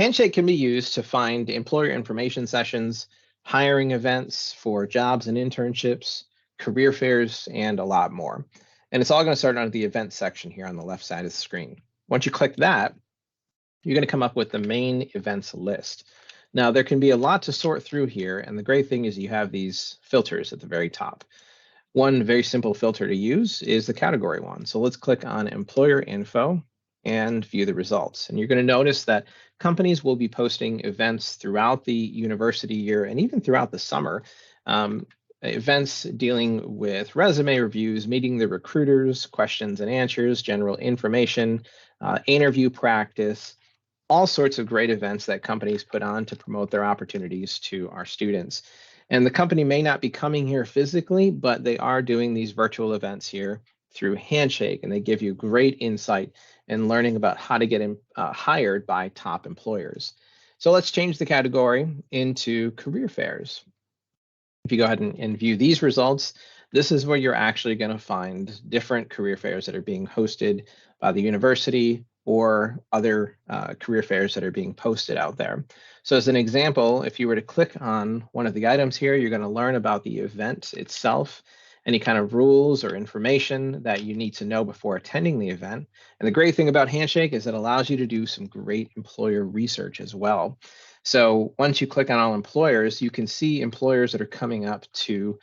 Handshake can be used to find employer information sessions, hiring events for jobs and internships, career fairs, and a lot more. And it's all going to start under the events section here on the left side of the screen. Once you click that, you're going to come up with the main events list. Now, there can be a lot to sort through here, and the great thing is you have these filters at the very top. One very simple filter to use is the category one. So let's click on employer info and view the results. And you're going to notice that companies will be posting events throughout the university year and even throughout the summer. Events dealing with resume reviews, meeting the recruiters, questions and answers, general information, interview practice, all sorts of great events that companies put on to promote their opportunities to our students. And the company may not be coming here physically, but they are doing these virtual events here through Handshake, and they give you great insight in learning about how to get hired by top employers. So let's change the category into career fairs. If you go ahead and view these results, this is where you're actually going to find different career fairs that are being hosted by the university or other career fairs that are being posted out there. So as an example, if you were to click on one of the items here, you're going to learn about the event itself, any kind of rules or information that you need to know before attending the event. And the great thing about Handshake is it allows you to do some great employer research as well. So once you click on all employers, you can see employers that are coming up to,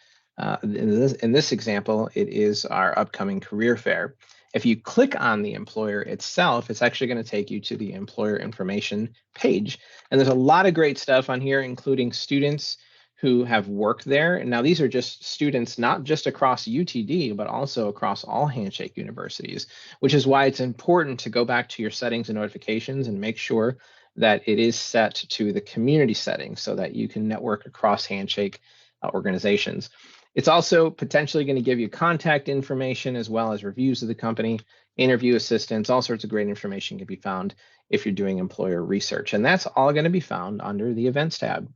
in this example, it is our upcoming career fair. If you click on the employer itself, it's actually going to take you to the employer information page. And there's a lot of great stuff on here, including students who have worked there. And now these are just students, not just across UTD, but also across all Handshake universities, which is why it's important to go back to your settings and notifications and make sure that it is set to the community settings so that you can network across Handshake organizations. It's also potentially going to give you contact information as well as reviews of the company, interview assistance, all sorts of great information can be found if you're doing employer research. And that's all going to be found under the events tab.